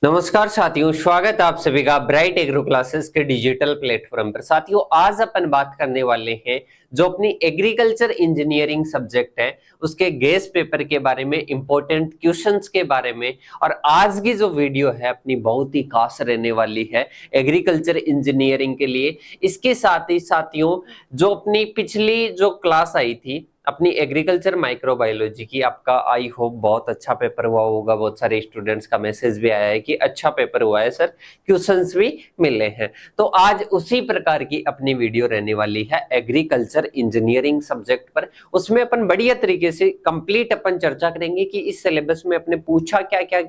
नमस्कार साथियों, स्वागत है आप सभी का ब्राइट एग्रो क्लासेस के डिजिटल प्लेटफॉर्म पर। साथियों, आज अपन बात करने वाले हैं जो अपनी एग्रीकल्चर इंजीनियरिंग सब्जेक्ट है उसके गेस पेपर के बारे में, इंपॉर्टेंट क्वेश्चंस के बारे में। और आज की जो वीडियो है अपनी बहुत ही खास रहने वाली है एग्रीकल्चर इंजीनियरिंग के लिए। इसके साथ ही साथियों, जो अपनी पिछली जो क्लास आई थी अपनी एग्रीकल्चर माइक्रोबायोलॉजी की, आपका आई होप बहुत अच्छा पेपर हुआ होगा। बहुत सारे स्टूडेंट्स का मैसेज भी आया है कि अच्छा पेपर हुआ है सर, क्वेश्चंस भी मिले हैं। तो आज उसी प्रकार की अपनी वीडियो रहने वाली है एग्रीकल्चर इंजीनियरिंग सब्जेक्ट पर। उसमें अपन बढ़िया तरीके से कंप्लीट अपन चर्चा करेंगे कि इस सिलेबस में अपने पूछा क्या क्या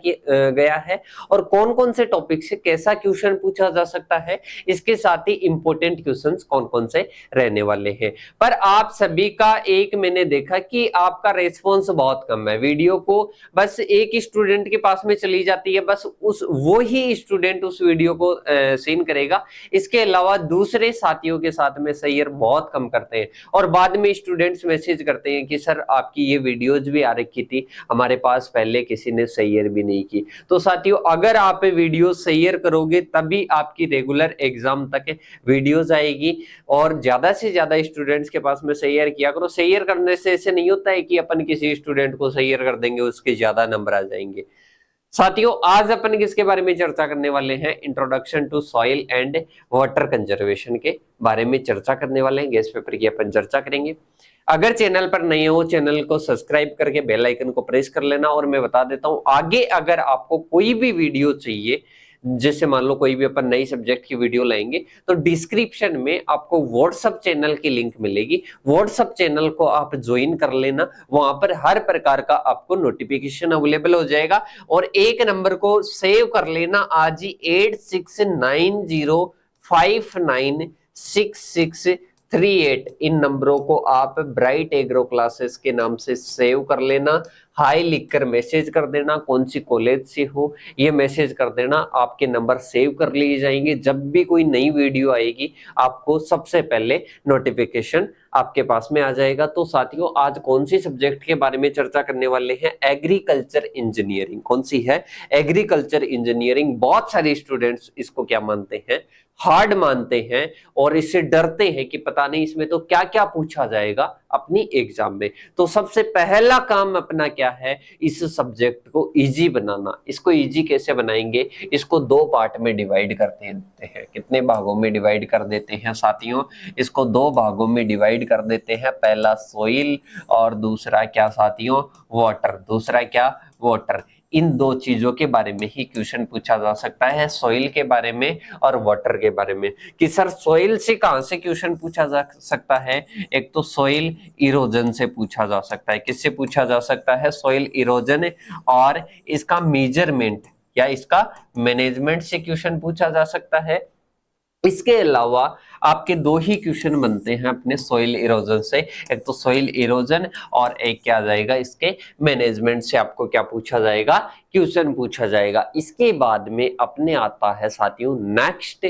गया है और कौन कौन से टॉपिक से कैसा क्वेश्चन पूछा जा सकता है। इसके साथ ही इंपॉर्टेंट क्वेश्चन कौन कौन से रहने वाले हैं। पर आप सभी का एक मैंने देखा कि आपका रेस्पॉन्स बहुत कम है। वीडियो को बस एक स्टूडेंट के पास में चली जाती है, बस वो ही स्टूडेंट उस वीडियो को सीन करेगा। इसके अलावा दूसरे साथियों के साथ में शेयर बहुत कम करते हैं और बाद में स्टूडेंट्स मैसेज करते हैं कि सर आपकी ये वीडियोज भी आ रखी थी, हमारे पास पहले किसी ने शेयर भी नहीं की। तो साथियों, अगर आप वीडियो शेयर करोगे तभी आपकी रेगुलर एग्जाम तक वीडियोज आएगी। और ज्यादा से ज्यादा स्टूडेंट्स के पास में शेयर किया करो। शेयर करने से ऐसे नहीं होता है कि अपन किसी स्टूडेंट को शेयर कर देंगे उसके ज्यादा नंबर आ जाएंगे। साथियों, आज अपन किसके बारे में चर्चा करने वाले हैं? Introduction to soil and water conservation के बारे में चर्चा करने वाले हैं। गेस्ट पेपर की अपन चर्चा करेंगे। अगर चैनल पर नए हो, चैनल को सब्सक्राइब करके बेल आइकन को प्रेस कर लेना। और मैं बता देता हूं, आगे अगर आपको कोई भी वीडियो चाहिए, जैसे मान लो कोई भी अपन नई सब्जेक्ट की वीडियो लाएंगे, तो डिस्क्रिप्शन में आपको व्हाट्सएप चैनल की लिंक मिलेगी। व्हाट्सएप चैनल को आप ज्वाइन कर लेना, वहां पर हर प्रकार का आपको नोटिफिकेशन अवेलेबल हो जाएगा। और एक नंबर को सेव कर लेना आज ही, 8690596638। इन नंबरों को आप ब्राइट एग्रो क्लासेस के नाम से सेव कर लेना। हाई लिखकर मैसेज कर देना, कौन सी कॉलेज से हो ये मैसेज कर देना, आपके नंबर सेव कर लिए जाएंगे। जब भी कोई नई वीडियो आएगी आपको सबसे पहले नोटिफिकेशन आपके पास में आ जाएगा। तो साथियों, आज कौन सी सब्जेक्ट के बारे में चर्चा करने वाले हैं? Agriculture engineering. कौन सी है? Agriculture engineering. बहुत सारे स्टूडेंट्स इसको क्या मानते हैं? हार्ड मानते हैं और इससे डरते हैं कि पता नहीं इसमें तो क्या क्या पूछा जाएगा अपनी एग्जाम में। तो सबसे पहला काम अपना क्या है? इस सब्जेक्ट को इजी बनाना। इसको इजी कैसे बनाएंगे? इसको दो पार्ट में डिवाइड कर देते हैं। कितने भागों में डिवाइड कर देते हैं साथियों? इसको दो भागों में डिवाइड कर देते हैं। पहला सोइल और दूसरा क्या साथियों? वाटर। दूसरा क्या? वाटर। इन दो चीजों के बारे में ही क्वेश्चन पूछा जा सकता है, सोइल के बारे में और वाटर के बारे में। कि सर सोइल से कहां से क्वेश्चन पूछा जा सकता है? एक तो सोइल इरोजन से पूछा जा सकता है। किससे पूछा जा सकता है? Soil erosion. और इसका मेजरमेंट या इसका मैनेजमेंट से क्वेश्चन पूछा जा सकता है। इसके अलावा आपके दो ही क्वेश्चन बनते हैं अपने सॉइल इरोजन से, एक तो सॉइल इरोजन और एक क्या आ जाएगा इसके मैनेजमेंट से। आपको क्या पूछा जाएगा? क्वेश्चन पूछा जाएगा। इसके बाद में अपने आता है साथियों नेक्स्ट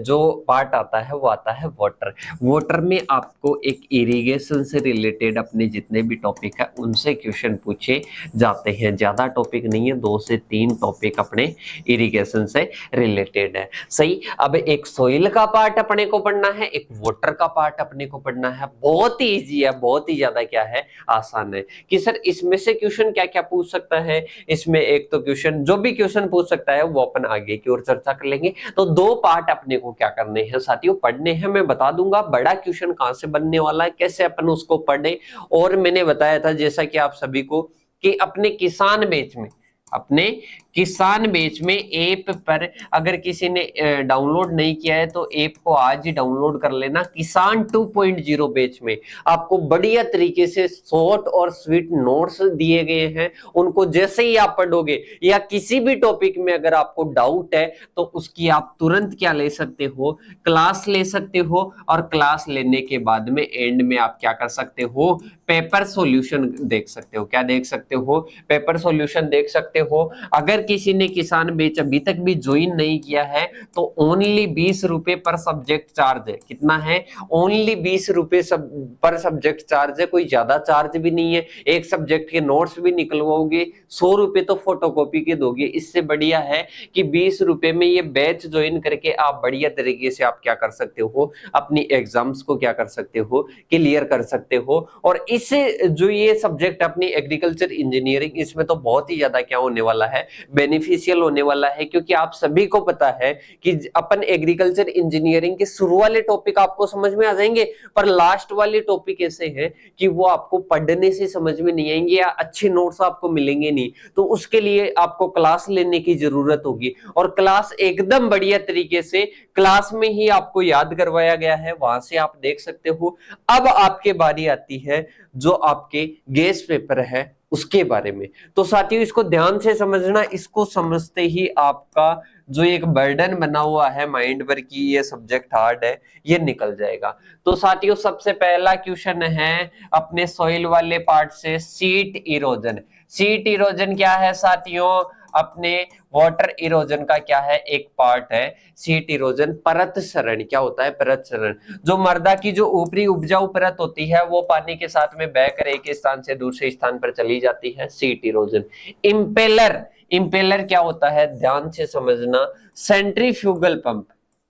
जो पार्ट आता है वो आता है वाटर। वाटर में आपको एक इरिगेशन से रिलेटेड अपने जितने भी टॉपिक है उनसे क्वेश्चन पूछे जाते हैं। ज्यादा टॉपिक नहीं है, 2 से 3 टॉपिक अपने इरिगेशन से रिलेटेड है। सही। अब एक सोइल का पार्ट अपने को पढ़ना है, एक वाटर का पार्ट अपने को पढ़ना है। बहुत ही इजी है, बहुत ही ज्यादा क्या है, आसान है। कि सर इसमें से क्वेश्चन क्या क्या पूछ सकता है? इसमें एक तो क्वेश्चन, जो भी क्वेश्चन पूछ सकता है वो अपन आगे की ओर चर्चा कर लेंगे। तो दो पार्ट अपने को क्या करने हैं साथियों? पढ़ने हैं। मैं बता दूंगा बड़ा क्वेश्चन कहां से बनने वाला है, कैसे अपन उसको पढ़े। और मैंने बताया था जैसा कि आप सभी को कि अपने किसान बैच में, अपने किसान बैच में ऐप पर अगर किसी ने डाउनलोड नहीं किया है तो ऐप को आज ही डाउनलोड कर लेना। किसान 2.0 बैच में आपको बढ़िया तरीके से शॉर्ट और स्वीट नोट्स दिए गए हैं। उनको जैसे ही आप पढ़ोगे या किसी भी टॉपिक में अगर आपको डाउट है तो उसकी आप तुरंत क्या ले सकते हो? क्लास ले सकते हो। और क्लास लेने के बाद में एंड में आप क्या कर सकते हो? पेपर सॉल्यूशन देख सकते हो। क्या देख सकते हो? पेपर सॉल्यूशन देख सकते हो। अगर किसी ने किसान बैच अभी तक भी ज्वाइन नहीं किया है तो ओनली 20 रुपए पर सब्जेक्ट चार्ज है। कितना है? ओनली 20 रुपए पर सब्जेक्ट चार्ज है, कोई ज्यादा चार्ज भी नहीं है। एक सब्जेक्ट के नोट्स भी निकलवाओगे, 100 रुपए तो फोटोकॉपी के दोगे। इससे बढ़िया है कि 20 रुपए में ये बैच ज्वाइन करके आप बढ़िया तरीके से आप क्या कर सकते हो, अपनी एग्जाम्स को क्या कर सकते हो, क्लियर कर सकते हो। और इससे जो ये सब्जेक्ट अपनी एग्रीकल्चर इंजीनियरिंग, इसमें तो बहुत ही ज्यादा क्या होने वाला है, बेनिफिशियल होने वाला है। क्योंकि आप सभी को पता है कि अपन एग्रीकल्चर इंजीनियरिंग के शुरू वाले टॉपिक आपको समझ में आ जाएंगे, पर लास्ट वाले टॉपिक ऐसे हैं कि वो आपको पढ़ने से समझ में नहीं आएंगे या अच्छे नोट्स आपको मिलेंगे नहीं। तो उसके लिए आपको क्लास लेने की जरूरत होगी, और क्लास एकदम बढ़िया तरीके से क्लास में ही आपको याद करवाया गया है, वहां से आप देख सकते हो। अब आपके बारी आती है जो आपके गेस्ट पेपर है उसके बारे में। तो साथियों इसको ध्यान से समझना, इसको समझते ही आपका जो एक बर्डन बना हुआ है माइंड पर कि ये सब्जेक्ट हार्ड है, ये निकल जाएगा। तो साथियों सबसे पहला क्वेश्चन है अपने सॉइल वाले पार्ट से, सीट इरोजन। सीट इरोजन क्या है साथियों? अपने वाटर इरोजन का क्या है, एक पार्ट है सीट इरोजन। परत क्षरण क्या होता है? परत क्षरण, जो मृदा की जो ऊपरी उपजाऊ परत होती है वो पानी के साथ में बहकर एक स्थान से दूसरे स्थान पर चली जाती है, सीट इरोजन। इम्पेलर, इम्पेलर क्या होता है ध्यान से समझना, सेंट्रीफ्यूगल पंप।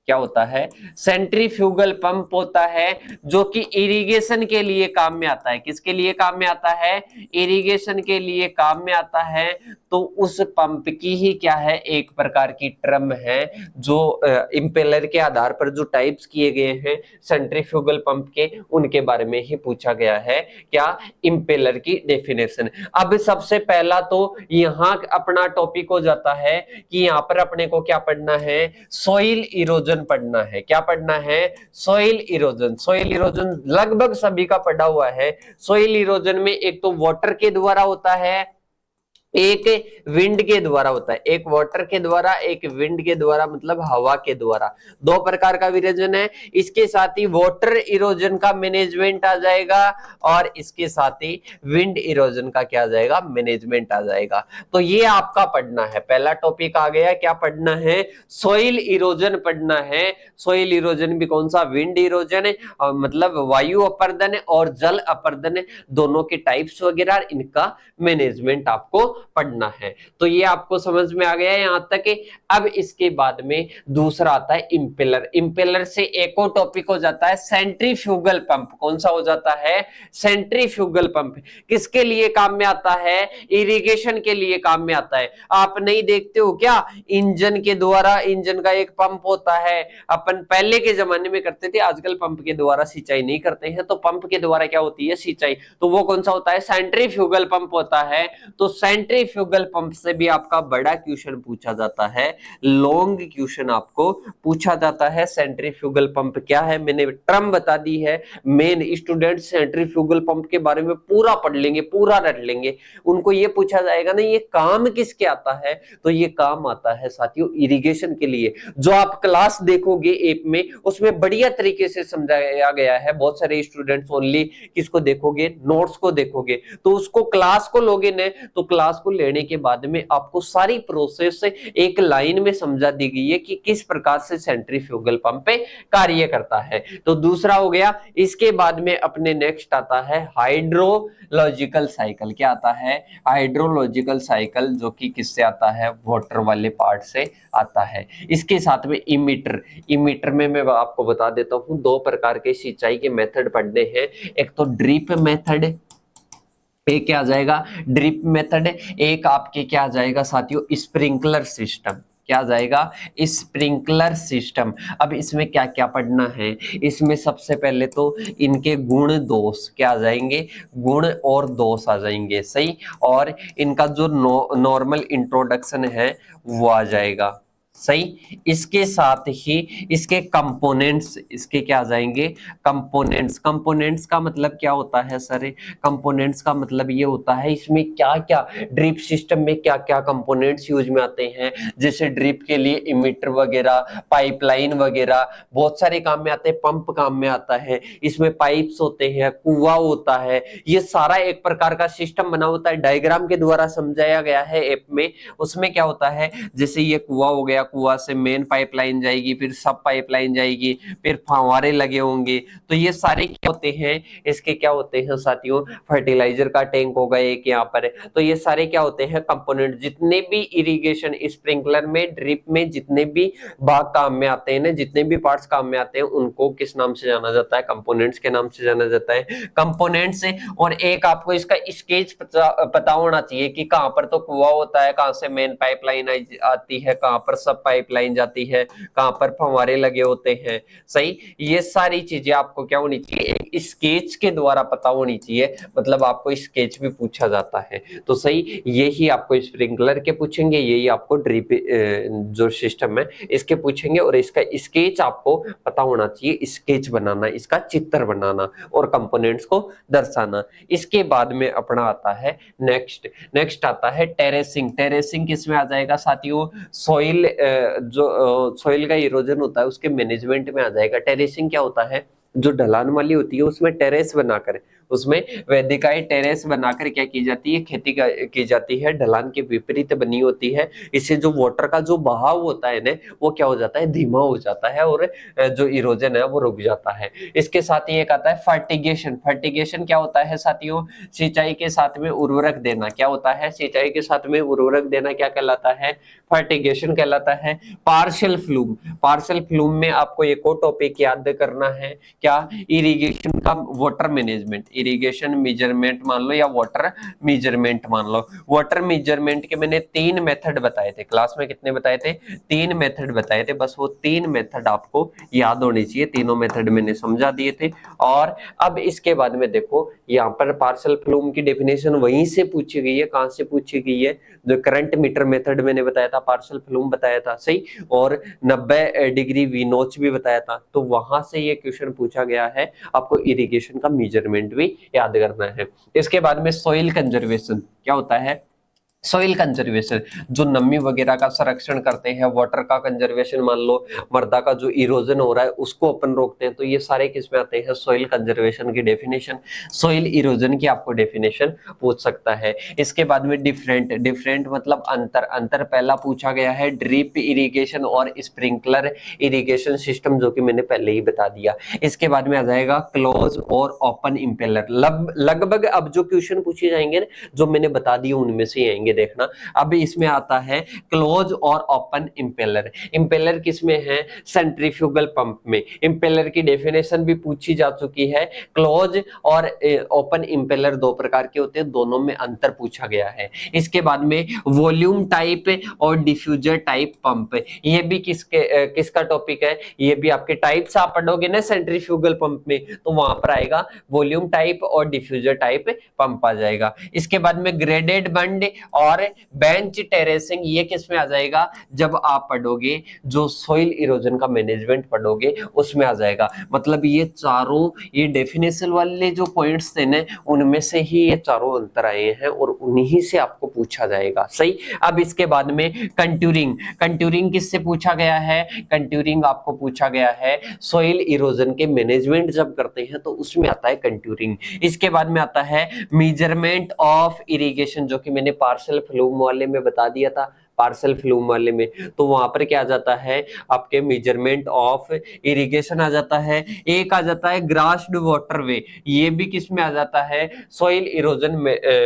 क्या होता है? सेंट्रीफ्यूगल पंप होता है जो कि इरिगेशन के लिए काम में आता है। किसके लिए काम में आता है? इरिगेशन के लिए काम में आता है। तो उस पंप की ही क्या है, एक प्रकार की टर्म है जो इंपेलर के आधार पर जो टाइप्स किए गए हैं सेंट्रीफ्यूगल पंप के, उनके बारे में ही पूछा गया है। क्या? इंपेलर की डेफिनेशन। अब सबसे पहला तो यहाँ अपना टॉपिक हो जाता है कि यहाँ पर अपने को क्या पढ़ना है, सॉइल इरोजन पढ़ना है। क्या पढ़ना है? Soil erosion. सॉइल इरोजन लगभग सभी का पढ़ा हुआ है। सॉइल इरोजन में एक तो वाटर के द्वारा होता है, एक विंड के द्वारा होता है। एक वाटर के द्वारा, एक विंड के द्वारा, मतलब हवा के द्वारा। दो प्रकार का इरोजन है। इसके साथ ही वाटर इरोजन का मैनेजमेंट आ जाएगा और इसके साथ ही विंड इरोजन का क्या आ जाएगा, मैनेजमेंट आ जाएगा। तो ये आपका पढ़ना है। पहला टॉपिक आ गया, क्या पढ़ना है? सॉइल इरोजन पढ़ना है। सॉइल इरोजन भी कौन सा? विंड इरोजन है, मतलब वायु अपर्दन और जल अपर्दन, दोनों के टाइप्स वगैरह, इनका मैनेजमेंट आपको पढ़ना है। तो ये आपको समझ में आ गया यहां तक। अब इसके बाद में दूसरा आता है इंपेलर। इंपेलर से एक और टॉपिक हो जाता है सेंट्रीफ्यूगल पंप। कौन सा हो जाता है? Centrifugal pump. किसके लिए काम में आता है? इरिगेशन के लिए काम में आता है। आप नहीं देखते हो क्या, इंजन के द्वारा, इंजन का एक पंप होता है। अपन पहले के जमाने में करते थे, आजकल पंप के द्वारा सिंचाई नहीं करते हैं। तो पंप के द्वारा क्या होती है? सिंचाई। तो वो कौन सा होता है? सेंट्रीफ्यूगल पंप होता है। तो सेंट्रीफ्यूगल पंप से भी आपका बड़ा क्वेश्चन पूछा जाता है, लॉन्ग क्वेश्चन आपको पूछा जाता है। सेंट्रीफ्यूगल पंप क्या है मैंने टर्म बता दी है। मेन स्टूडेंट सेंट्रीफ्यूगल पंप के बारे में पूरा पढ़ लेंगे, पूरा रट लेंगे। उनको ये पूछा जाएगा ना, ये काम किसके आता है? तो ये काम आता है साथियों इरिगेशन के लिए। जो आप क्लास देखोगे ऐप में, उसमें बढ़िया तरीके से समझाया गया है। बहुत सारे स्टूडेंट्स ओनली किसको देखोगे? नोट्स को देखोगे। तो उसको क्लास को लोगे ने, तो क्लास को लेने के बाद में आपको सारी प्रोसेस एक लाइन में समझा दी गई है कि किस प्रकार से सेंट्रीफ्यूगल पंप कार्य करता है। तो दूसरा हो गया। इसके बाद में अपने नेक्स्ट आता है हाइड्रोलॉजिकल साइकिल। क्या आता है? हाइड्रोलॉजिकल साइकिल, जो कि किससे आता है? वाटर वाले पार्ट से आता है। इसके साथ में इमीटर। इमीटर में मैं आपको बता देता हूं, दो प्रकार के सिंचाई के मेथड पढ़ने हैं। एक तो ड्रिप मेथड, एक क्या आ जाएगा? Drip method. एक आपके क्या आ जाएगा साथियों? Sprinkler system. क्या आ जाएगा? Sprinkler system. अब इसमें क्या क्या पढ़ना है? इसमें सबसे पहले तो इनके गुण दोष क्या आ जाएंगे? गुण और दोष आ जाएंगे, सही। और इनका जो नॉर्मल इंट्रोडक्शन है वो आ जाएगा। सही। इसके साथ ही इसके कंपोनेंट्स, इसके क्या आ जाएंगे, कंपोनेंट्स। कंपोनेंट्स का मतलब क्या होता है सर, कंपोनेंट्स का मतलब ये होता है इसमें क्या क्या ड्रिप सिस्टम में क्या क्या कंपोनेंट्स यूज में आते हैं। जैसे ड्रिप के लिए इमिटर वगैरह, पाइपलाइन वगैरह बहुत सारे काम में आते हैं, पंप काम में आता है, इसमें पाइप्स होते हैं, कुआं होता है, ये सारा एक प्रकार का सिस्टम बना होता है, डायग्राम के द्वारा समझाया गया है ऐप में। उसमें क्या होता है, जैसे ये कुआं हो गया, कुआं से मेन पाइपलाइन जाएगी, फिर सब पाइपलाइन जाएगी, फिर फंवारे लगे होंगे, तो ये सारे क्या होते हैं, इसके क्या होते हैं साथियों, फर्टिलाइजर का टैंक होगा एक यहाँ पर। तो ये सारे क्या होते हैं, कंपोनेंट। जितने भी इरिगेशन स्प्रिंकलर में, ड्रिप में जितने भी भाग काम में आते हैं ना, जितने भी पार्ट्स काम में आते हैं, उनको किस नाम से जाना जाता है, कंपोनेंट्स के नाम से जाना जाता है। कंपोनेंट्स। और एक आपको इसका स्केच पता होना चाहिए कि कहां पर तो कुआं होता है, कहां से मेन पाइपलाइन आती है, कहां पर सब पाइपलाइन जाती है, कहां पर फंवारे लगे होते हैं। सही। ये सारी चीजें आपको क्या होनी चाहिए, एक स्केच के द्वारा पता होनी चाहिए, मतलब आपको स्केच भी पूछा जाता है। तो सही, यही आपको स्प्रिंकलर के पूछेंगे, यही आपको ड्रिप जो सिस्टम है इसके पूछेंगे, और इसका स्केच आपको पता होना चाहिए, स्केच बनाना, इसका चित्र बनाना और कंपोनेंट्स को दर्शाना। इसके बाद में अपना आता है नेक्स्ट आता है टेरेसिंग। टेरेसिंग किस में आ जाएगा साथियों, सॉइल, जो सॉइल का इरोजन होता है उसके मैनेजमेंट में आ जाएगा। टेरेसिंग क्या होता है, जो ढलान वाली होती है उसमें टेरेस बनाकर, उसमें वेदिकाएं टेरेस बनाकर क्या की जाती है, खेती की जाती है, ढलान के विपरीत बनी होती है। इससे जो वाटर का जो बहाव होता है ना, वो क्या हो जाता है, धीमा हो जाता है, और जो इरोजन है वो रुक जाता है। इसके साथ ही एक आता है फर्टिगेशन। फर्टिगेशन क्या होता है साथियों, सिंचाई के साथ में उर्वरक देना। क्या होता है, सिंचाई के साथ में उर्वरक देना क्या कहलाता है, फर्टिगेशन कहलाता है। Partial flume. पार्शियल फ्लूम में आपको एक और टॉपिक याद करना है, क्या, इरिगेशन का वाटर मैनेजमेंट। इरिगेशन मेजरमेंट मान लो या वाटर मेजरमेंट मान लो। वाटर मेजरमेंट के मैंने 3 मेथड बताए थे क्लास में, कितने बताए थे, 3 मेथड बताए थे, बस वो 3 मेथड आपको याद होने चाहिए, तीनों मेथड मैंने समझा दिए थे। और अब इसके बाद में देखो, यहाँ पर पार्शियल फ्लूम की डेफिनेशन वहीं से पूछी गई है, कहां से पूछी गई है, जो करंट मीटर मेथड मैंने बताया था, पार्शियल फ्लूम बताया था, सही, और 90 डिग्री वीनोच भी बताया था, तो वहां से ये क्वेश्चन पूछा गया है। आपको इरिगेशन का मेजरमेंट भी याद करना है। इसके बाद में सॉइल कंजर्वेशन क्या होता है, सॉइल कंजर्वेशन, जो नमी वगैरह का संरक्षण करते हैं, वाटर का कंजर्वेशन मान लो, मृदा का जो इरोजन हो रहा है उसको अपन रोकते हैं, तो ये सारे किसमें आते हैं, सॉइल कंजर्वेशन की डेफिनेशन। सॉइल इरोजन की आपको डेफिनेशन पूछ सकता है। इसके बाद में डिफरेंट। डिफरेंट मतलब अंतर। अंतर पहला पूछा गया है ड्रिप इरिगेशन और स्प्रिंकलर इरिगेशन सिस्टम, जो कि मैंने पहले ही बता दिया। इसके बाद में आ जाएगा क्लोज और ओपन इंपेलर। लगभग अब जो क्वेश्चन पूछे जाएंगे जो मैंने बता दिए उनमें से आएंगे, देखना। अब इसमें आता है क्लोज और ओपन इंपेलर। इंपेलर किसमें है, सेंट्रीफ्यूगल पंप में। इंपेलर की डेफिनेशन भी पूछी जा चुकी है। क्लोज और ओपन इंपेलर दो प्रकार के होते हैं, दोनों में अंतर पूछा गया है। इसके बाद में वॉल्यूम टाइप और डिफ्यूजर टाइप पंप, ये भी किसका टॉपिक है, ये भी आपके टाइप्स आप पढ़ोगे ना सेंट्रीफ्यूगल पंप में, तो वहां पर आएगा वॉल्यूम टाइप और डिफ्यूजर टाइप पंप आ जाएगा। इसके बाद में ग्रेडेड बंड और बेंच टेरेसिंग, ये किस में आ जाएगा, जब आप पढ़ोगे जो सॉइल इरोजन का मैनेजमेंट पढ़ोगे उसमें आ जाएगा। मतलब ये चारों, ये डेफिनेशन वाले जो पॉइंट्स थे ना, उनमें से ही ये चारों अंतर आए हैं और उन्हीं से आपको पूछा जाएगा, सही। अब इसके बाद में कंटूरिंग। कंटूरिंग किससे पूछा गया है, कंटूरिंग आपको पूछा गया है सॉइल इरोजन के मैनेजमेंट जब करते हैं तो उसमें आता है कंटूरिंग। इसके बाद में आता है मेजरमेंट ऑफ इरिगेशन, जो कि मैंने पार्शियल फ्लूम वाले में बता दिया था। पार्शियल फ्लूम वाले में तो वहां पर क्या आ जाता है, आपके मेजरमेंट ऑफ इरिगेशन आ जाता है। एक आ जाता है ग्रास्ड वाटरवे, ये भी किस में आ जाता है, सॉइल इरोजन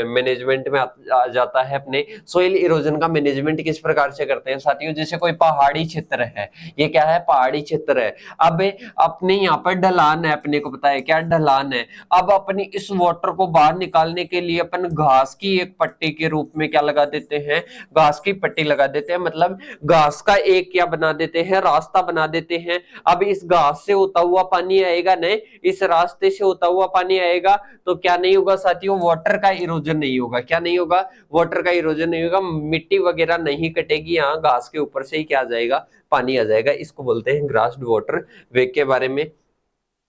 मैनेजमेंट में आ जाता है। अपने सॉइल इरोजन का मैनेजमेंट किस प्रकार से करते हैं साथियों, जैसे कोई पहाड़ी क्षेत्र है, ये क्या है, पहाड़ी क्षेत्र है। अब अपने यहाँ पर ढलान है, अपने को पता है क्या ढलान है। अब अपनी इस वाटर को बाहर निकालने के लिए अपन घास की एक पट्टी के रूप में क्या लगा देते हैं, घास की पट्टी पट्टी लगा देते हैं, मतलब घास का एक क्या बना देते हैं, रास्ता बना देते हैं। अब इस घास से होता हुआ पानी आएगा नहीं, इस रास्ते से होता हुआ पानी आएगा, तो क्या नहीं होगा साथियों, वाटर का इरोजन नहीं होगा। क्या नहीं होगा, वाटर का इरोजन नहीं होगा, मिट्टी वगैरह नहीं कटेगी, यहाँ घास के ऊपर से ही क्या आ जाएगा, पानी आ जाएगा। इसको बोलते हैं ग्रास्ड वाटर वे के बारे में।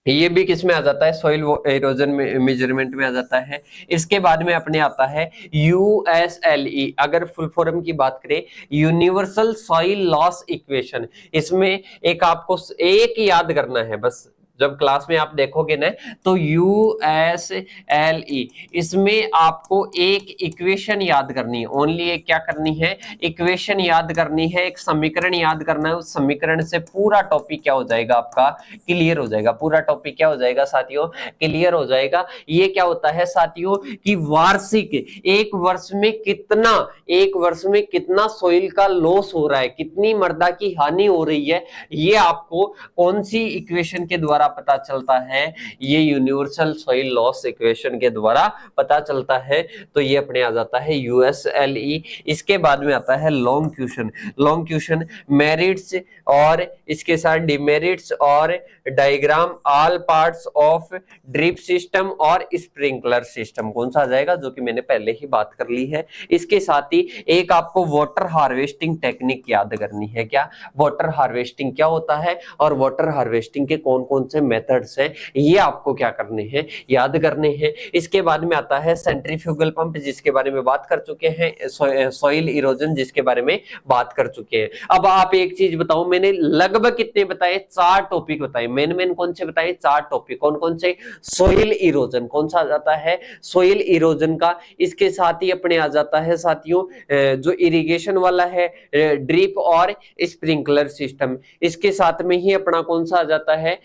ये भी किस में आ जाता है, सॉइल इरोजन में, मेजरमेंट में आ जाता है। इसके बाद में अपने आता है यूएसएलई, अगर फुल फॉर्म की बात करें, यूनिवर्सल सॉइल लॉस इक्वेशन। इसमें एक आपको एक याद करना है बस, जब क्लास में आप देखोगे ना, तो यूएसएलई, इसमें आपको एक इक्वेशन याद करनी है, ओनली एक क्या करनी है, इक्वेशन याद करनी है, एक समीकरण याद करना है। उस समीकरण से पूरा टॉपिक क्या हो जाएगा आपका, क्लियर हो जाएगा। पूरा टॉपिक क्या हो जाएगा साथियों, क्लियर हो जाएगा। ये क्या होता है साथियों कि वार्षिक, एक वर्ष में कितना सोइल का लॉस हो रहा है, कितनी मृदा की हानि हो रही है, ये आपको कौन सी इक्वेशन के द्वारा पता चलता है, ये यूनिवर्सल सॉइल लॉस इक्वेशन के द्वारा पता चलता है। तो ये अपने आ जाता है यूएसएलई। इसके बाद में आता है long question. Long question merits और इसके साथ डिमेरिट्स और diagram all parts of drip system और स्प्रिंकलर सिस्टम, कौन सा आ जाएगा, जो कि मैंने पहले ही बात कर ली है। इसके साथ ही एक आपको वाटर हार्वेस्टिंग टेक्निक याद करनी है। क्या, वाटर हार्वेस्टिंग क्या होता है और वाटर हार्वेस्टिंग के कौन कौन से मेथड्स हैं, ये आपको क्या करने हैं, याद करने हैं। इसके बाद में आता है सेंट्रीफ्यूगल पंप, जिसके बारे में बात कर चुके हैं, सॉइल इरोजन जिसके बारे में बात कर चुके हैं। अब आप एक चीज बताओ, मैंने लगभग कितने बताए, 4 टॉपिक बताए। मेन कौन से बताए, 4 टॉपिक। कौन कौन से, सोइल इरोजन, कौन सा आ जाता है, सोइल इरोजन का। इसके साथ ही अपने आ जाता है साथियों जो इरिगेशन वाला है, ड्रिप और स्प्रिंकलर सिस्टम। इसके साथ में ही अपना कौन सा आ जाता है,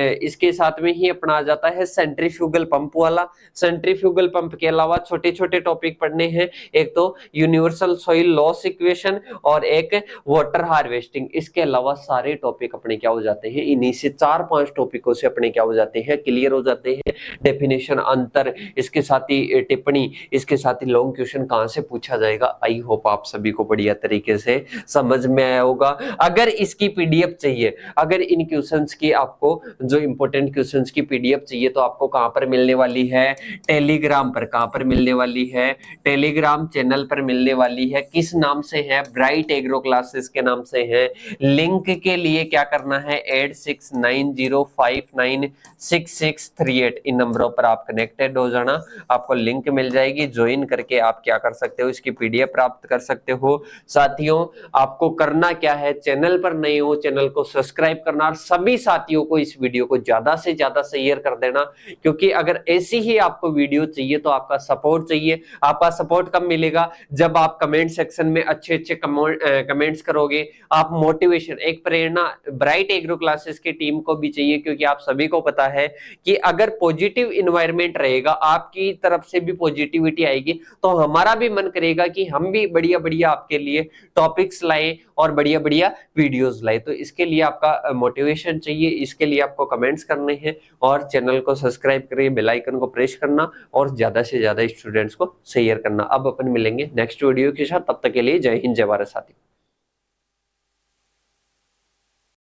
इसके साथ में ही अपना आ जाता है सेंट्रीफ्यूगल पंप वाला। सेंट्रीफ्यूगल पंप के अलावा छोटे छोटे टॉपिक पढ़ने हैं, एक तो यूनिवर्सल सॉइल लॉस इक्वेशन और एक वाटर हार्वेस्टिंग। इसके अलावा सारे टॉपिक अपने क्या हो जाते हैं, इन्हीं से 4-5 टॉपिकों से अपने क्या हो जाते हैं, क्लियर हो जाते हैं। डेफिनेशन, अंतर, इसके साथ ही टिप्पणी, इसके साथ ही लॉन्ग क्वेश्चन कहां से पूछा जाएगा। आई होप आप सभी को बढ़िया तरीके से समझ में आया होगा। अगर इसकी पीडीएफ चाहिए, अगर इन क्वेश्चंस की आपको जो इंपॉर्टेंट क्वेश्चंस की पीडीएफ चाहिए, तो आपको कहां पर मिलने वाली है, टेलीग्राम पर। कहां पर मिलने वाली है, टेलीग्राम चैनल पर मिलने वाली है। किस नाम से है, ब्राइट एग्रो क्लासेस के नाम से है। लिंक के लिए क्या करना है, 8690596638, इन नंबरों पर आप कनेक्टेड हो जाना, आपको लिंक मिल जाएगी। ज्वाइन करके आप क्या कर सकते हो, इसकी पीडीएफ प्राप्त कर सकते हो। साथियों, आपको करना क्या है, चैनल पर नए हो, चैनल को सब्सक्राइब करना और सभी साथियों को इस वीडियो को ज्यादा से ज्यादा शेयर कर देना, क्योंकि अगर ऐसी ही आपको वीडियो चाहिए तो आपका सपोर्ट चाहिए। आपका सपोर्ट कब मिलेगा, जब आप कमेंट सेक्शन में अच्छे अच्छे कमेंट्स करोगे। आप मोटिवेशन, एक प्रेरणा ब्राइट एग्रो क्लासेस की टीम को भी चाहिए, क्योंकि आप सभी को पता है कि अगर पॉजिटिव इन्वायरमेंट रहेगा, आपकी तरफ से भी पॉजिटिविटी आएगी, तो हमारा भी मन करेगा कि हम भी बढ़िया बढ़िया आपके लिए टॉपिक्स लाएं और बढ़िया बढ़िया वीडियोस लाएं। तो इसके लिए आपका मोटिवेशन चाहिए, इसके लिए आपको कमेंट्स करने हैं और चैनल को सब्सक्राइब करिए, बेल आइकन को प्रेस करना और ज्यादा से ज्यादा स्टूडेंट्स को शेयर करना। अब अपन मिलेंगे नेक्स्ट वीडियो के साथ, तब तक के लिए जय हिंद, जय भारत साथियों।